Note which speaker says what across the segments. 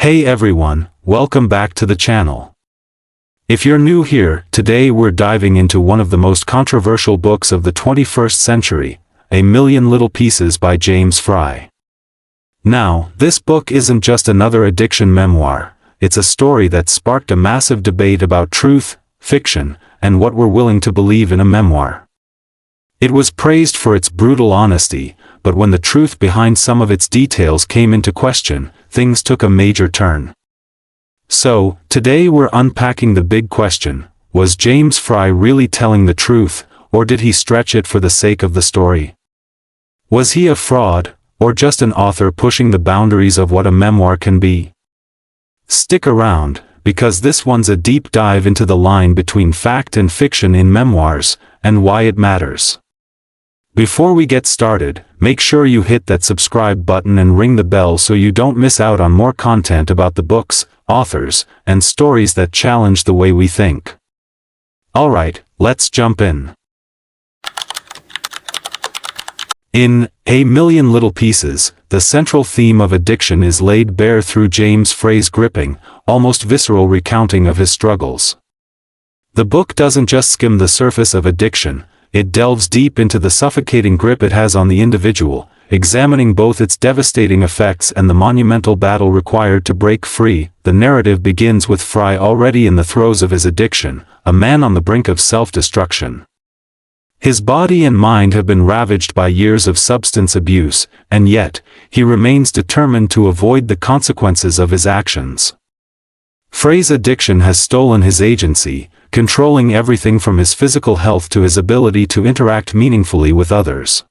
Speaker 1: Hey everyone, welcome back to the channel. If you're new here, today we're diving into one of the most controversial books of the 21st century, A Million Little Pieces by James Fry. Now, this book isn't just another addiction memoir, it's a story that sparked a massive debate about truth, fiction, and what we're willing to believe in a memoir. It was praised for its brutal honesty, but when the truth behind some of its details came into question, things took a major turn. So, today we're unpacking the big question: was James Fry really telling the truth, or did he stretch it for the sake of the story? Was he a fraud, or just an author pushing the boundaries of what a memoir can be? Stick around, because this one's a deep dive into the line between fact and fiction in memoirs, and why it matters. Before we get started, make sure you hit that subscribe button and ring the bell so you don't miss out on more content about the books, authors, and stories that challenge the way we think. Alright, let's jump in. In A Million Little Pieces, the central theme of addiction is laid bare through James Fry's gripping, almost visceral recounting of his struggles. The book doesn't just skim the surface of addiction, it delves deep into the suffocating grip it has on the individual, examining both its devastating effects and the monumental battle required to break free. The narrative begins with Fry already in the throes of his addiction, a man on the brink of self-destruction. His body and mind have been ravaged by years of substance abuse, and yet, he remains determined to avoid the consequences of his actions. Fry's addiction has stolen his agency, controlling everything from his physical health to his ability to interact meaningfully with others.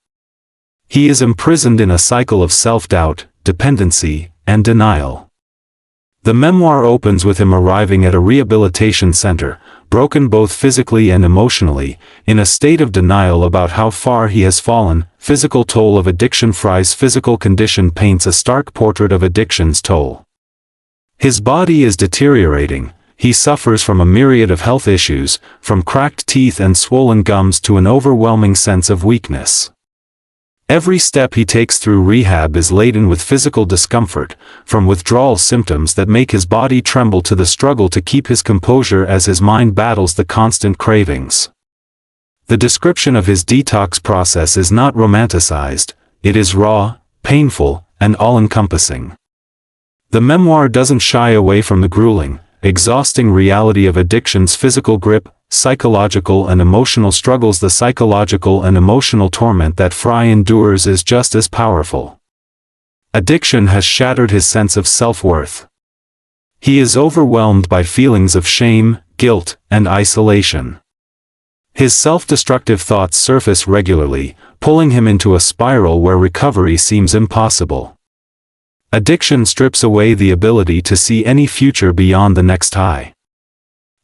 Speaker 1: He is imprisoned in a cycle of self-doubt, dependency, and denial. The memoir opens with him arriving at a rehabilitation center, broken both physically and emotionally, in a state of denial about how far he has fallen. Physical toll of addiction. Fry's physical condition paints a stark portrait of addiction's toll. His body is deteriorating. He suffers from a myriad of health issues, from cracked teeth and swollen gums to an overwhelming sense of weakness. Every step he takes through rehab is laden with physical discomfort, from withdrawal symptoms that make his body tremble to the struggle to keep his composure as his mind battles the constant cravings. The description of his detox process is not romanticized, it is raw, painful, and all-encompassing. The memoir doesn't shy away from the grueling, exhausting reality of addiction's physical grip, psychological and emotional struggles. The psychological and emotional torment that Fry endures is just as powerful. Addiction has shattered his sense of self-worth. He is overwhelmed by feelings of shame, guilt, and isolation. His self-destructive thoughts surface regularly, pulling him into a spiral where recovery seems impossible. Addiction strips away the ability to see any future beyond the next high.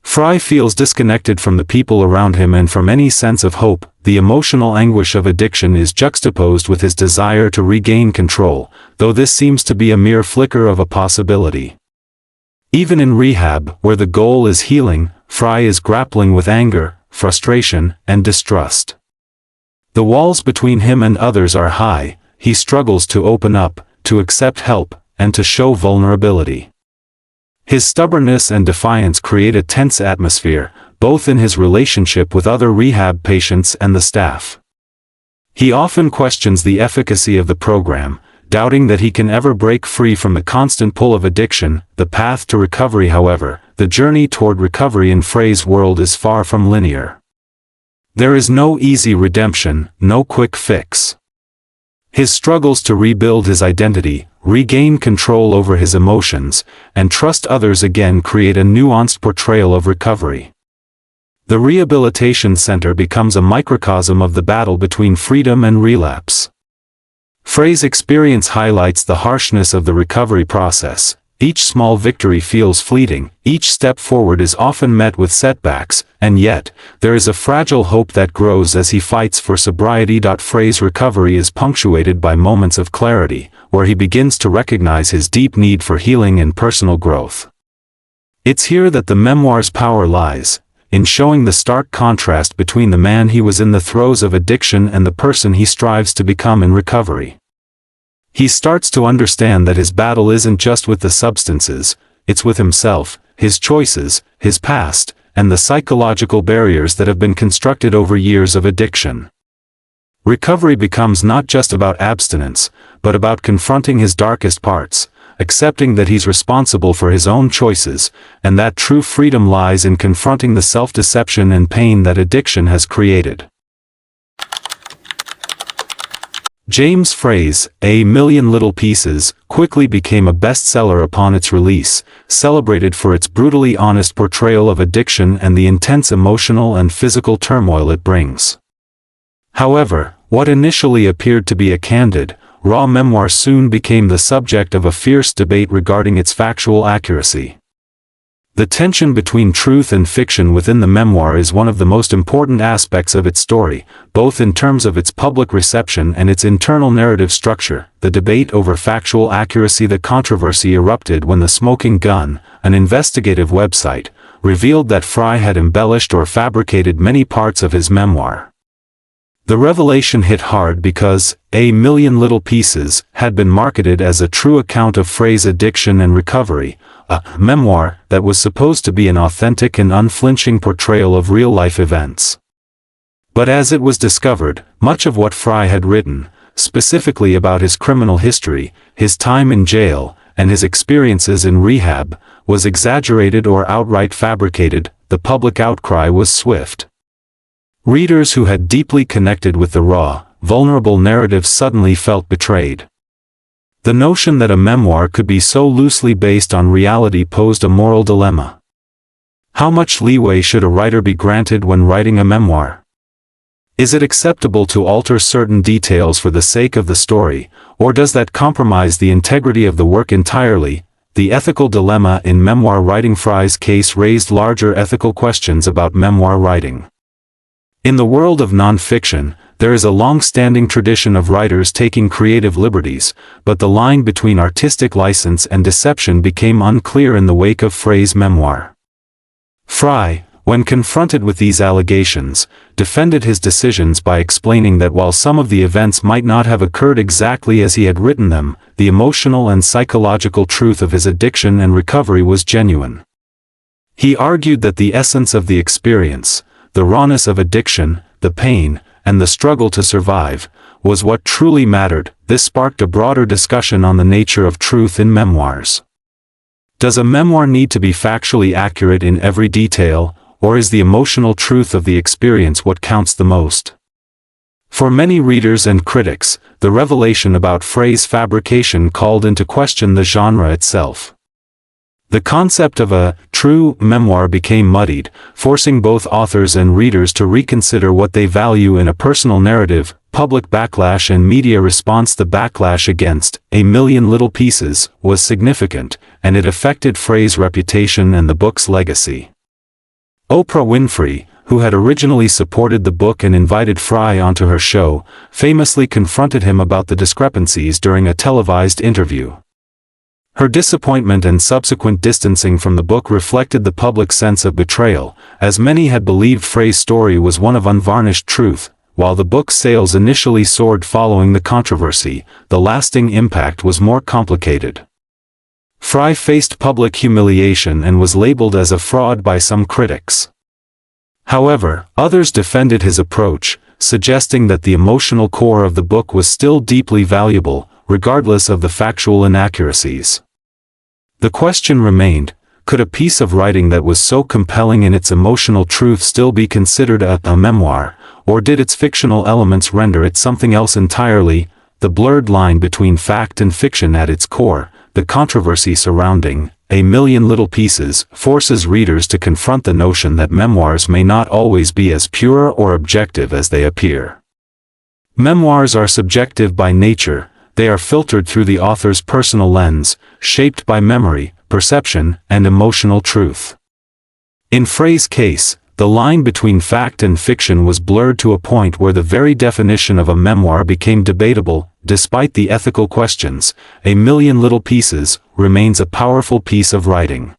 Speaker 1: Fry feels disconnected from the people around him and from any sense of hope. The emotional anguish of addiction is juxtaposed with his desire to regain control, though this seems to be a mere flicker of a possibility. Even in rehab, where the goal is healing, Fry is grappling with anger, frustration, and distrust. The walls between him and others are high. He struggles to open up, to accept help, and to show vulnerability. His stubbornness and defiance create a tense atmosphere, both in his relationship with other rehab patients and the staff. He often questions the efficacy of the program, doubting that he can ever break free from the constant pull of addiction. The path to recovery, however, the journey toward recovery in Fry's world is far from linear. There is no easy redemption, no quick fix. His struggles to rebuild his identity, regain control over his emotions, and trust others again create a nuanced portrayal of recovery. The rehabilitation center becomes a microcosm of the battle between freedom and relapse. Fry's experience highlights the harshness of the recovery process. Each small victory feels fleeting, each step forward is often met with setbacks, and yet, there is a fragile hope that grows as he fights for sobriety. Fry's recovery is punctuated by moments of clarity, where he begins to recognize his deep need for healing and personal growth. It's here that the memoir's power lies, in showing the stark contrast between the man he was in the throes of addiction and the person he strives to become in recovery. He starts to understand that his battle isn't just with the substances, it's with himself, his choices, his past, and the psychological barriers that have been constructed over years of addiction. Recovery becomes not just about abstinence, but about confronting his darkest parts, accepting that he's responsible for his own choices, and that true freedom lies in confronting the self-deception and pain that addiction has created. James Frey's A Million Little Pieces quickly became a bestseller upon its release, celebrated for its brutally honest portrayal of addiction and the intense emotional and physical turmoil it brings. However, what initially appeared to be a candid, raw memoir soon became the subject of a fierce debate regarding its factual accuracy. The tension between truth and fiction within the memoir is one of the most important aspects of its story, both in terms of its public reception and its internal narrative structure. The debate over factual accuracy. The controversy erupted when The Smoking Gun, an investigative website, revealed that Frey had embellished or fabricated many parts of his memoir. The revelation hit hard because A Million Little Pieces had been marketed as a true account of Frey's addiction and recovery, a memoir that was supposed to be an authentic and unflinching portrayal of real-life events. But as it was discovered, much of what Frey had written, specifically about his criminal history, his time in jail, and his experiences in rehab, was exaggerated or outright fabricated. The public outcry was swift. Readers who had deeply connected with the raw, vulnerable narrative suddenly felt betrayed. The notion that a memoir could be so loosely based on reality posed a moral dilemma. How much leeway should a writer be granted when writing a memoir? Is it acceptable to alter certain details for the sake of the story, or does that compromise the integrity of the work entirely? The ethical dilemma in memoir writing. Frey's case raised larger ethical questions about memoir writing. In the world of non-fiction, there is a long-standing tradition of writers taking creative liberties, but the line between artistic license and deception became unclear in the wake of Frey's memoir. Frey, when confronted with these allegations, defended his decisions by explaining that while some of the events might not have occurred exactly as he had written them, the emotional and psychological truth of his addiction and recovery was genuine. He argued that the essence of the experience, the rawness of addiction, the pain, and the struggle to survive, was what truly mattered. This sparked a broader discussion on the nature of truth in memoirs. Does a memoir need to be factually accurate in every detail, or is the emotional truth of the experience what counts the most? For many readers and critics, the revelation about Frey's fabrication called into question the genre itself. The concept of a true memoir became muddied, forcing both authors and readers to reconsider what they value in a personal narrative. Public backlash and media response. The backlash against A Million Little Pieces was significant, and it affected Frey's reputation and the book's legacy. Oprah Winfrey, who had originally supported the book and invited Frey onto her show, famously confronted him about the discrepancies during a televised interview. Her disappointment and subsequent distancing from the book reflected the public's sense of betrayal, as many had believed Frey's story was one of unvarnished truth. While the book's sales initially soared following the controversy, the lasting impact was more complicated. Frey faced public humiliation and was labeled as a fraud by some critics. However, others defended his approach, suggesting that the emotional core of the book was still deeply valuable, regardless of the factual inaccuracies. The question remained, could a piece of writing that was so compelling in its emotional truth still be considered a memoir, or did its fictional elements render it something else entirely? The blurred line between fact and fiction at its core, the controversy surrounding A Million Little Pieces, forces readers to confront the notion that memoirs may not always be as pure or objective as they appear. Memoirs are subjective by nature. They are filtered through the author's personal lens, shaped by memory, perception, and emotional truth. In Frey's case, the line between fact and fiction was blurred to a point where the very definition of a memoir became debatable. Despite the ethical questions, A Million Little Pieces remains a powerful piece of writing.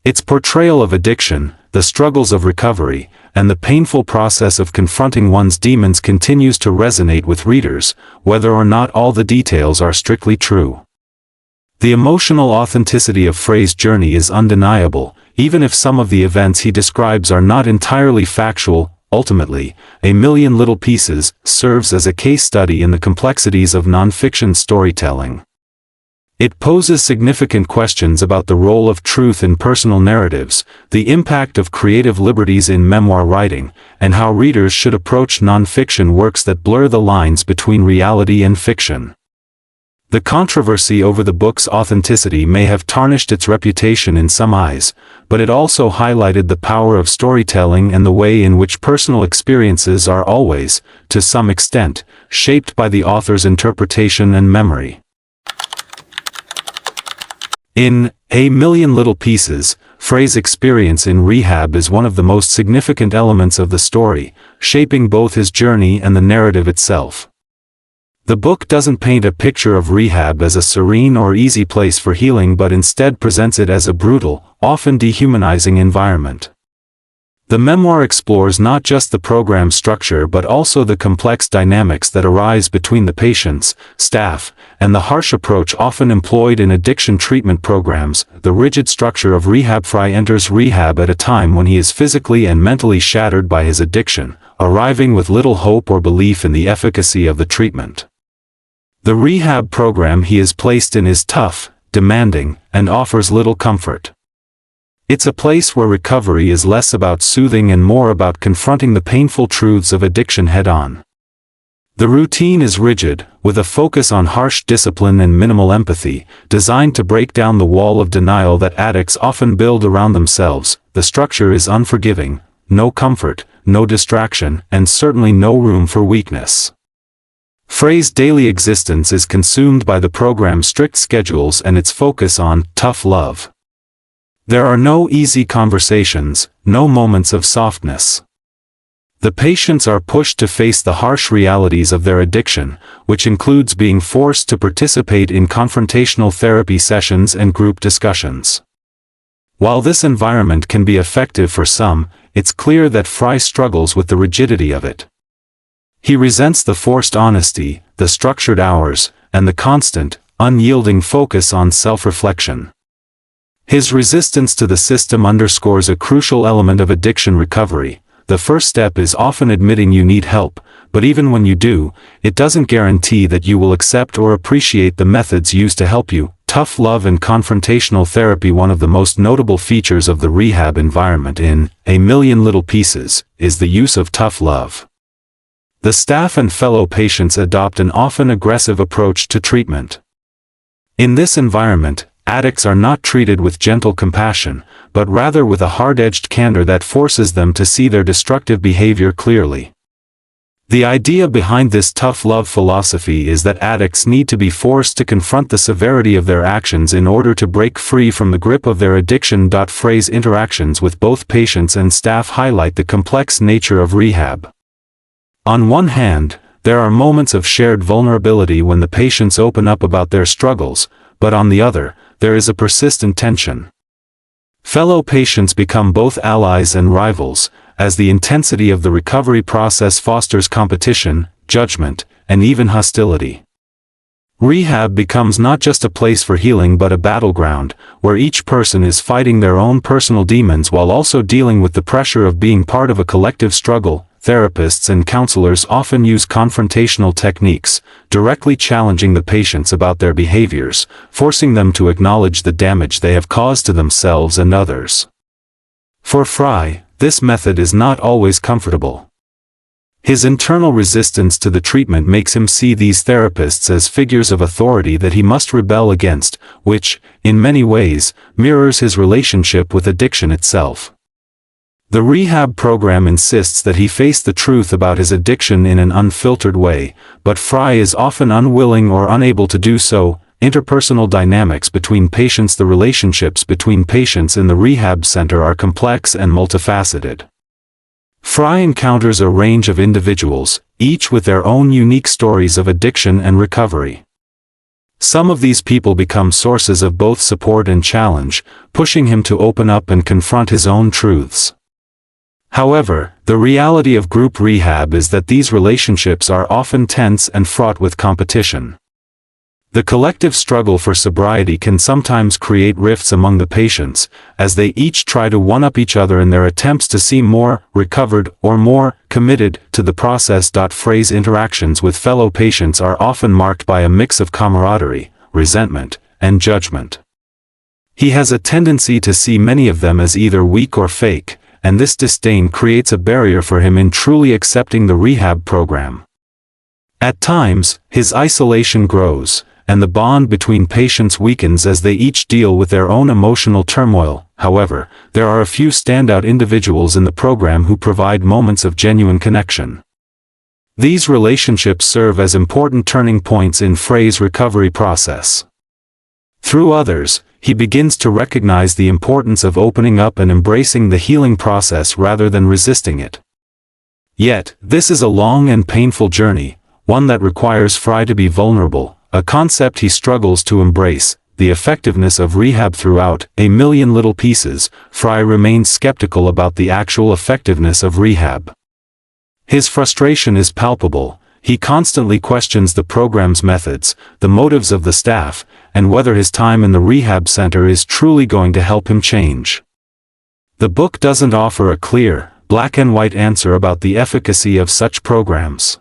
Speaker 1: Its portrayal of addiction, the struggles of recovery, and the painful process of confronting one's demons continues to resonate with readers, whether or not all the details are strictly true. The emotional authenticity of Frey's journey is undeniable, even if some of the events he describes are not entirely factual. Ultimately, A Million Little Pieces serves as a case study in the complexities of nonfiction storytelling. It poses significant questions about the role of truth in personal narratives, the impact of creative liberties in memoir writing, and how readers should approach nonfiction works that blur the lines between reality and fiction. The controversy over the book's authenticity may have tarnished its reputation in some eyes, but it also highlighted the power of storytelling and the way in which personal experiences are always, to some extent, shaped by the author's interpretation and memory. In A Million Little Pieces, Frey's experience in rehab is one of the most significant elements of the story, shaping both his journey and the narrative itself. The book doesn't paint a picture of rehab as a serene or easy place for healing, but instead presents it as a brutal, often dehumanizing environment. The memoir explores not just the program structure but also the complex dynamics that arise between the patients, staff, and the harsh approach often employed in addiction treatment programs. The rigid structure of rehab. Frey enters rehab at a time when he is physically and mentally shattered by his addiction, arriving with little hope or belief in the efficacy of the treatment. The rehab program he is placed in is tough, demanding, and offers little comfort. It's a place where recovery is less about soothing and more about confronting the painful truths of addiction head-on. The routine is rigid, with a focus on harsh discipline and minimal empathy, designed to break down the wall of denial that addicts often build around themselves. The structure is unforgiving, no comfort, no distraction, and certainly no room for weakness. Frey's daily existence is consumed by the program's strict schedules and its focus on tough love. There are no easy conversations, no moments of softness. The patients are pushed to face the harsh realities of their addiction, which includes being forced to participate in confrontational therapy sessions and group discussions. While this environment can be effective for some, it's clear that Frey struggles with the rigidity of it. He resents the forced honesty, the structured hours, and the constant, unyielding focus on self-reflection. His resistance to the system underscores a crucial element of addiction recovery. The first step is often admitting you need help, but even when you do, it doesn't guarantee that you will accept or appreciate the methods used to help you. Tough love and confrontational therapy. One of the most notable features of the rehab environment in A Million Little Pieces is the use of tough love. The staff and fellow patients adopt an often aggressive approach to treatment. In this environment, addicts are not treated with gentle compassion, but rather with a hard-edged candor that forces them to see their destructive behavior clearly. The idea behind this tough love philosophy is that addicts need to be forced to confront the severity of their actions in order to break free from the grip of their addiction. Frey's interactions with both patients and staff highlight the complex nature of rehab. On one hand, there are moments of shared vulnerability when the patients open up about their struggles, but on the other, there is a persistent tension. Fellow patients become both allies and rivals, as the intensity of the recovery process fosters competition, judgment, and even hostility. Rehab becomes not just a place for healing but a battleground, where each person is fighting their own personal demons while also dealing with the pressure of being part of a collective struggle. Therapists and counselors often use confrontational techniques, directly challenging the patients about their behaviors, forcing them to acknowledge the damage they have caused to themselves and others. For Frey, this method is not always comfortable. His internal resistance to the treatment makes him see these therapists as figures of authority that he must rebel against, which, in many ways, mirrors his relationship with addiction itself. The rehab program insists that he face the truth about his addiction in an unfiltered way, but Frey is often unwilling or unable to do so. Interpersonal dynamics between patients. The relationships between patients in the rehab center are complex and multifaceted. Frey encounters a range of individuals, each with their own unique stories of addiction and recovery. Some of these people become sources of both support and challenge, pushing him to open up and confront his own truths. However, the reality of group rehab is that these relationships are often tense and fraught with competition. The collective struggle for sobriety can sometimes create rifts among the patients, as they each try to one-up each other in their attempts to seem more recovered or more committed to the process. Phrase interactions with fellow patients are often marked by a mix of camaraderie, resentment, and judgment. He has a tendency to see many of them as either weak or fake, and this disdain creates a barrier for him in truly accepting the rehab program. At times, his isolation grows, and the bond between patients weakens as they each deal with their own emotional turmoil. However, there are a few standout individuals in the program who provide moments of genuine connection. These relationships serve as important turning points in Frey's recovery process. Through others, he begins to recognize the importance of opening up and embracing the healing process rather than resisting it. Yet, this is a long and painful journey, one that requires Frey to be vulnerable, a concept he struggles to embrace. The effectiveness of rehab. Throughout A Million Little Pieces, Frey remains skeptical about the actual effectiveness of rehab. His frustration is palpable. He constantly questions the program's methods, the motives of the staff, and whether his time in the rehab center is truly going to help him change. The book doesn't offer a clear, black-and-white answer about the efficacy of such programs.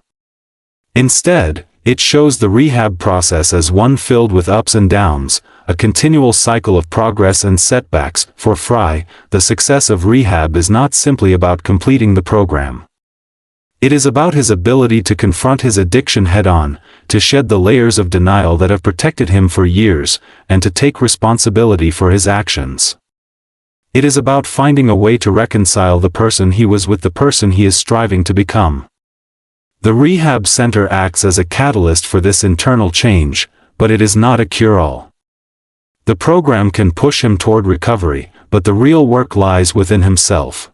Speaker 1: Instead, it shows the rehab process as one filled with ups and downs, a continual cycle of progress and setbacks. For Frey, the success of rehab is not simply about completing the program. It is about his ability to confront his addiction head-on, to shed the layers of denial that have protected him for years, and to take responsibility for his actions. It is about finding a way to reconcile the person he was with the person he is striving to become. The rehab center acts as a catalyst for this internal change, but it is not a cure-all. The program can push him toward recovery, but the real work lies within himself.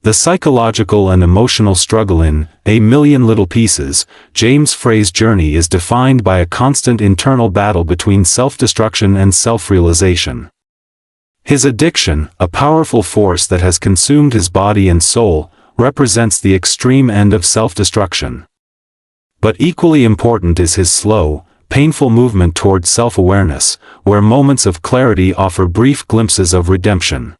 Speaker 1: The psychological and emotional struggle in A Million Little Pieces. James Frey's journey is defined by a constant internal battle between self-destruction and self-realization. His addiction, a powerful force that has consumed his body and soul, represents the extreme end of self-destruction. But equally important is his slow, painful movement toward self-awareness, where moments of clarity offer brief glimpses of redemption.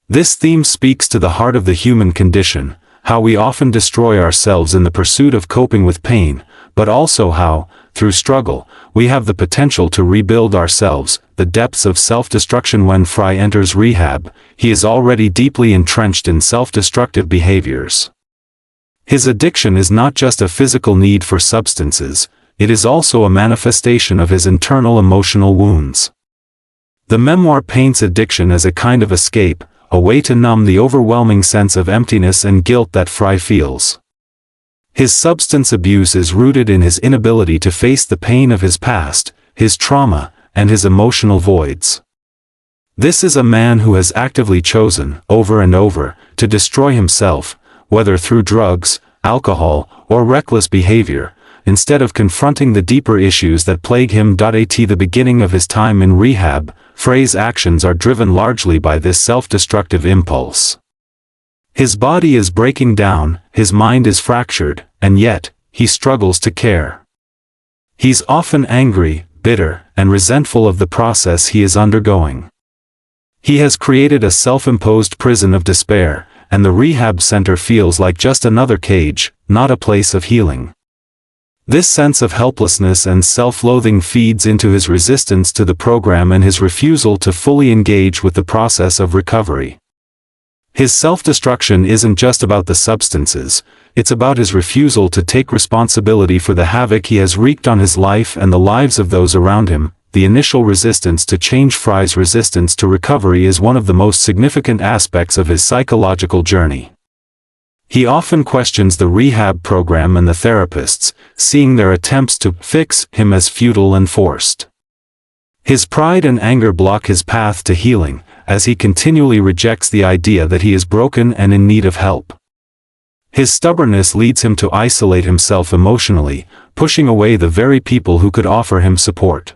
Speaker 1: This theme speaks to the heart of the human condition, how we often destroy ourselves in the pursuit of coping with pain, but also how, through struggle, we have the potential to rebuild ourselves. The depths of self-destruction. When Frey enters rehab, he is already deeply entrenched in self-destructive behaviors. His addiction is not just a physical need for substances, it is also a manifestation of his internal emotional wounds. The memoir paints addiction as a kind of escape, a way to numb the overwhelming sense of emptiness and guilt that Frey feels. His substance abuse is rooted in his inability to face the pain of his past, his trauma, and his emotional voids. This is a man who has actively chosen, over and over, to destroy himself, whether through drugs, alcohol, or reckless behavior, instead of confronting the deeper issues that plague him. At the beginning of his time in rehab, Frey's actions are driven largely by this self-destructive impulse. His body is breaking down, his mind is fractured, and yet, he struggles to care. He's often angry, bitter, and resentful of the process he is undergoing. He has created a self-imposed prison of despair, and the rehab center feels like just another cage, not a place of healing. This sense of helplessness and self-loathing feeds into his resistance to the program and his refusal to fully engage with the process of recovery. His self-destruction isn't just about the substances, it's about his refusal to take responsibility for the havoc he has wreaked on his life and the lives of those around him. The initial resistance to change. Frey's resistance to recovery is one of the most significant aspects of his psychological journey. He often questions the rehab program and the therapists, seeing their attempts to fix him as futile and forced. His pride and anger block his path to healing, as he continually rejects the idea that he is broken and in need of help. His stubbornness leads him to isolate himself emotionally, pushing away the very people who could offer him support.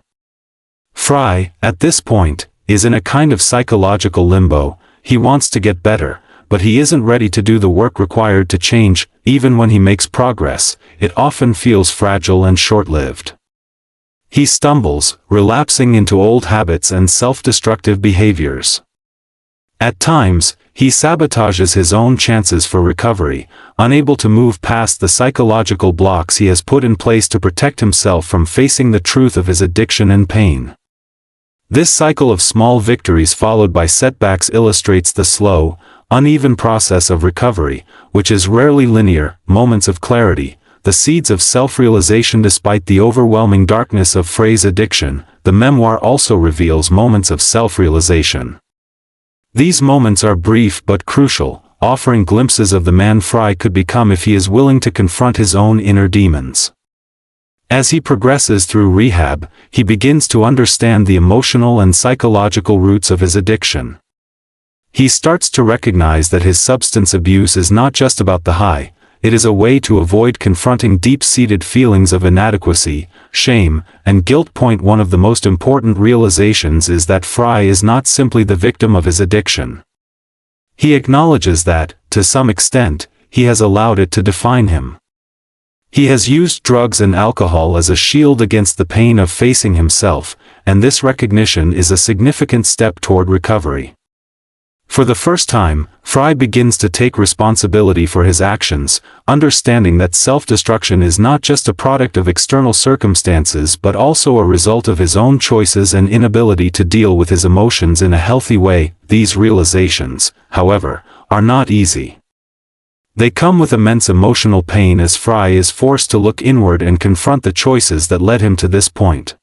Speaker 1: Frey, at this point, is in a kind of psychological limbo. he wants to get better, but he isn't ready to do the work required to change. Even when he makes progress, it often feels fragile and short-lived. He stumbles, relapsing into old habits and self-destructive behaviors. At times, he sabotages his own chances for recovery, unable to move past the psychological blocks he has put in place to protect himself from facing the truth of his addiction and pain. This cycle of small victories followed by setbacks illustrates the slow, uneven process of recovery, which is rarely linear. Moments of clarity, the seeds of self-realization. Despite the overwhelming darkness of Frey's addiction, the memoir also reveals moments of self-realization. These moments are brief but crucial, offering glimpses of the man Frey could become if he is willing to confront his own inner demons. As he progresses through rehab, he begins to understand the emotional and psychological roots of his addiction. He starts to recognize that his substance abuse is not just about the high, it is a way to avoid confronting deep-seated feelings of inadequacy, shame, and guilt. One of the most important realizations is that Frey is not simply the victim of his addiction. He acknowledges that, to some extent, he has allowed it to define him. He has used drugs and alcohol as a shield against the pain of facing himself, and this recognition is a significant step toward recovery. For the first time, Frey begins to take responsibility for his actions, understanding that self-destruction is not just a product of external circumstances but also a result of his own choices and inability to deal with his emotions in a healthy way. These realizations, however, are not easy. They come with immense emotional pain as Frey is forced to look inward and confront the choices that led him to this point.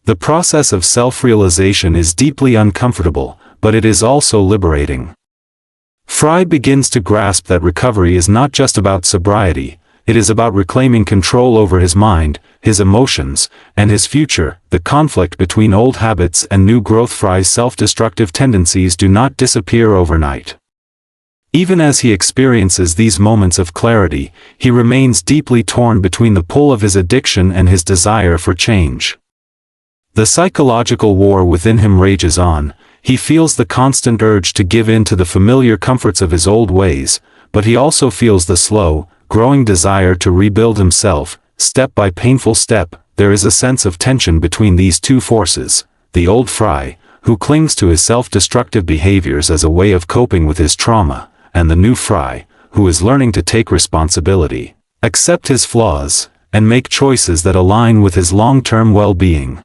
Speaker 1: The process of self-realization is deeply uncomfortable, but it is also liberating. Frey begins to grasp that recovery is not just about sobriety, it is about reclaiming control over his mind, his emotions, and his future. The conflict between old habits and new growth. Frey's self-destructive tendencies do not disappear overnight. Even as he experiences these moments of clarity, he remains deeply torn between the pull of his addiction and his desire for change. The psychological war within him rages on. He feels the constant urge to give in to the familiar comforts of his old ways, but he also feels the slow, growing desire to rebuild himself, step by painful step. There is a sense of tension between these two forces: the old Frey, who clings to his self-destructive behaviors as a way of coping with his trauma, and the new Frey, who is learning to take responsibility, accept his flaws, and make choices that align with his long-term well-being.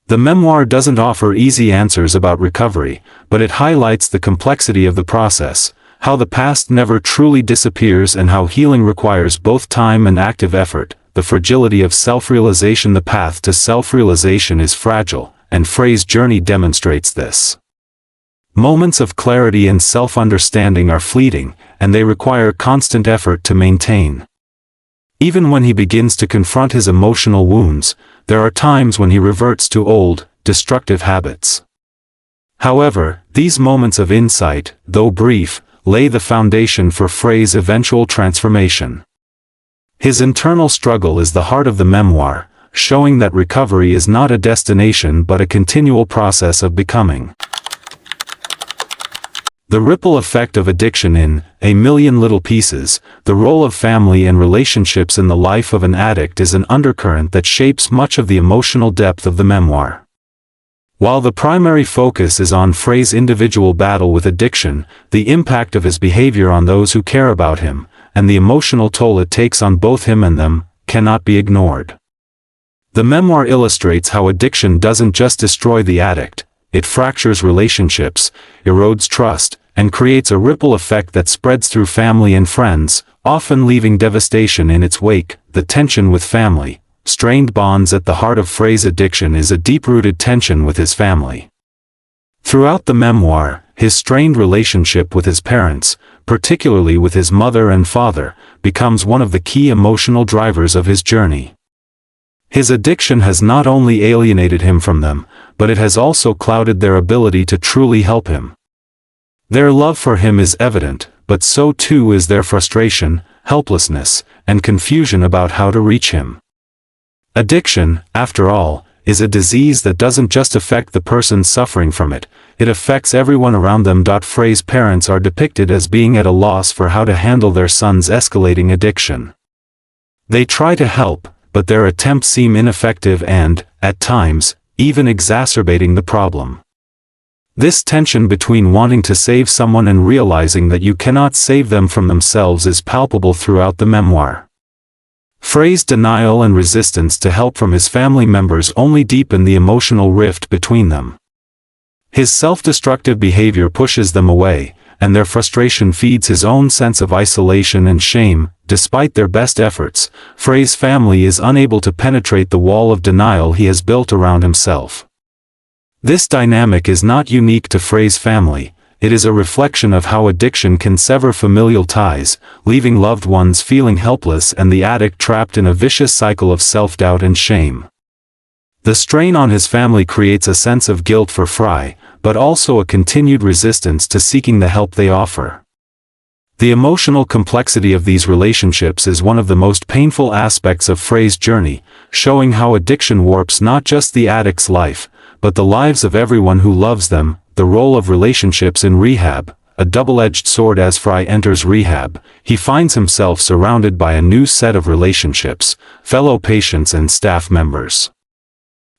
Speaker 1: The memoir doesn't offer easy answers about recovery, but it highlights the complexity of the process, how the past never truly disappears and how healing requires both time and active effort. The fragility of self-realization. The path to self-realization is fragile, and Frey's journey demonstrates this. Moments of clarity and self-understanding are fleeting, and they require constant effort to maintain. Even when he begins to confront his emotional wounds, there are times when he reverts to old, destructive habits. However, these moments of insight, though brief, lay the foundation for Frey's eventual transformation. His internal struggle is the heart of the memoir, showing that recovery is not a destination but a continual process of becoming. The ripple effect of addiction in A Million Little Pieces. The role of family and relationships in the life of an addict is an undercurrent that shapes much of the emotional depth of the memoir. While the primary focus is on Frey's individual battle with addiction, the impact of his behavior on those who care about him, and the emotional toll it takes on both him and them, cannot be ignored. The memoir illustrates how addiction doesn't just destroy the addict, it fractures relationships, erodes trust, and creates a ripple effect that spreads through family and friends, often leaving devastation in its wake. The tension with family. Strained bonds. At the heart of Frey's addiction is a deep-rooted tension with his family. Throughout the memoir, his strained relationship with his parents, particularly with his mother and father, becomes one of the key emotional drivers of his journey. His addiction has not only alienated him from them, but it has also clouded their ability to truly help him. Their love for him is evident, but so too is their frustration, helplessness, and confusion about how to reach him. Addiction, after all, is a disease that doesn't just affect the person suffering from it, it affects everyone around them. Frey's parents are depicted as being at a loss for how to handle their son's escalating addiction. They try to help, but their attempts seem ineffective and, at times, even exacerbating the problem. This tension between wanting to save someone and realizing that you cannot save them from themselves is palpable throughout the memoir. Frey's denial and resistance to help from his family members only deepen the emotional rift between them. His self-destructive behavior pushes them away, and their frustration feeds his own sense of isolation and shame. Despite their best efforts, Frey's family is unable to penetrate the wall of denial he has built around himself. This dynamic is not unique to Frey's family. It is a reflection of how addiction can sever familial ties, leaving loved ones feeling helpless and the addict trapped in a vicious cycle of self-doubt and shame. The strain on his family creates a sense of guilt for Frey, but also a continued resistance to seeking the help they offer. The emotional complexity of these relationships is one of the most painful aspects of Frey's journey, showing how addiction warps not just the addict's life, but the lives of everyone who loves them. The role of relationships in rehab, a double-edged sword. As Frey enters rehab, he finds himself surrounded by a new set of relationships, fellow patients and staff members.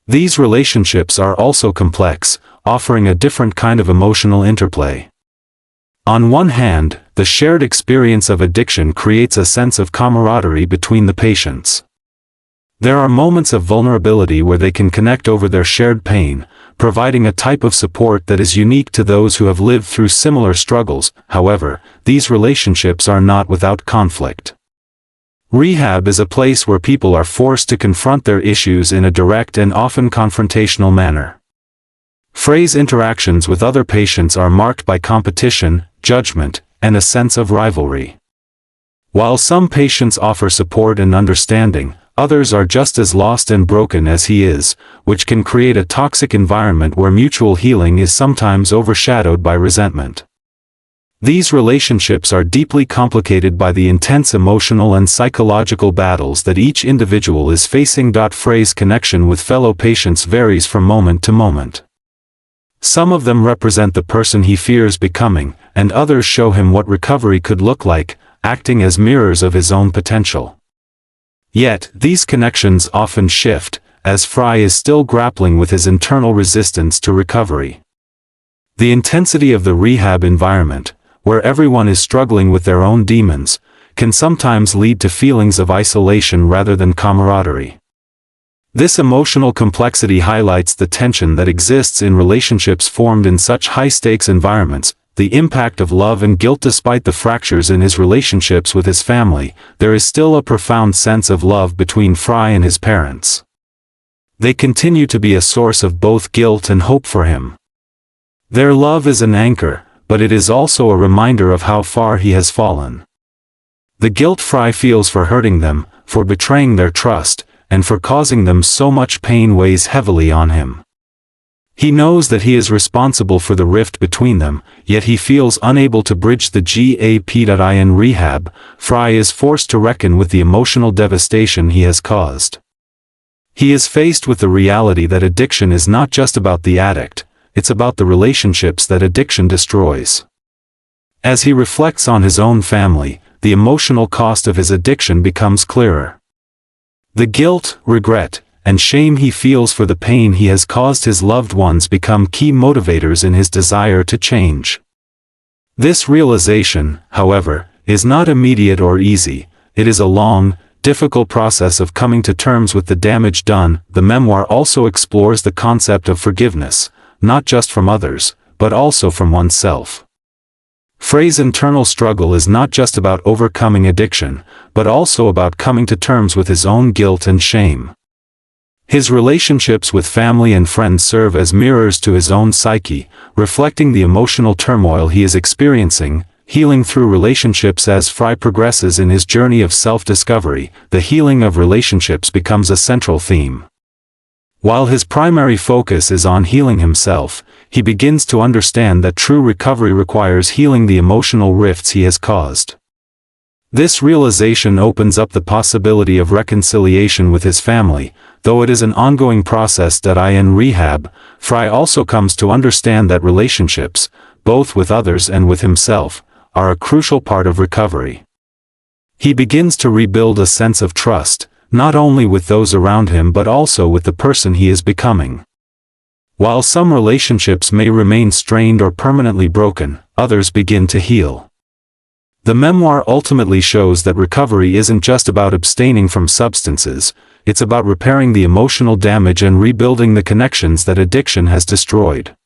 Speaker 1: These relationships are also complex, offering a different kind of emotional interplay. On one hand, the shared experience of addiction creates a sense of camaraderie between the patients. There are moments of vulnerability where they can connect over their shared pain, providing a type of support that is unique to those who have lived through similar struggles. However, these relationships are not without conflict. Rehab is a place where people are forced to confront their issues in a direct and often confrontational manner. Frey's interactions with other patients are marked by competition, judgment, and a sense of rivalry. While some patients offer support and understanding, others are just as lost and broken as he is, which can create a toxic environment where mutual healing is sometimes overshadowed by resentment. These relationships are deeply complicated by the intense emotional and psychological battles that each individual is facing. Frey's connection with fellow patients varies from moment to moment. Some of them represent the person he fears becoming, and others show him what recovery could look like, acting as mirrors of his own potential. Yet, these connections often shift, as Frey is still grappling with his internal resistance to recovery. The intensity of the rehab environment, where everyone is struggling with their own demons, can sometimes lead to feelings of isolation rather than camaraderie. This emotional complexity highlights the tension that exists in relationships formed in such high-stakes environments. The impact of love and guilt. Despite the fractures in his relationships with his family, there is still a profound sense of love between Frey and his parents. They continue to be a source of both guilt and hope for him. Their love is an anchor, but it is also a reminder of how far he has fallen. The guilt Frey feels for hurting them, for betraying their trust, and for causing them so much pain weighs heavily on him. He knows that he is responsible for the rift between them, yet he feels unable to bridge the gap. In rehab, Frey is forced to reckon with the emotional devastation he has caused. He is faced with the reality that addiction is not just about the addict, it's about the relationships that addiction destroys. As he reflects on his own family, the emotional cost of his addiction becomes clearer. The guilt, regret, and shame he feels for the pain he has caused his loved ones become key motivators in his desire to change. This realization, however, is not immediate or easy. It is a long, difficult process of coming to terms with the damage done. The memoir also explores the concept of forgiveness, not just from others, but also from oneself. Frey's internal struggle is not just about overcoming addiction, but also about coming to terms with his own guilt and shame. His relationships with family and friends serve as mirrors to his own psyche, reflecting the emotional turmoil he is experiencing. Healing through relationships. As Frey progresses in his journey of self-discovery, the healing of relationships becomes a central theme. While his primary focus is on healing himself, he begins to understand that true recovery requires healing the emotional rifts he has caused. This realization opens up the possibility of reconciliation with his family, though it is an ongoing process that in rehab. Fry also comes to understand that relationships, both with others and with himself, are a crucial part of recovery. He begins to rebuild a sense of trust, not only with those around him but also with the person he is becoming. While some relationships may remain strained or permanently broken, others begin to heal. The memoir ultimately shows that recovery isn't just about abstaining from substances, it's about repairing the emotional damage and rebuilding the connections that addiction has destroyed.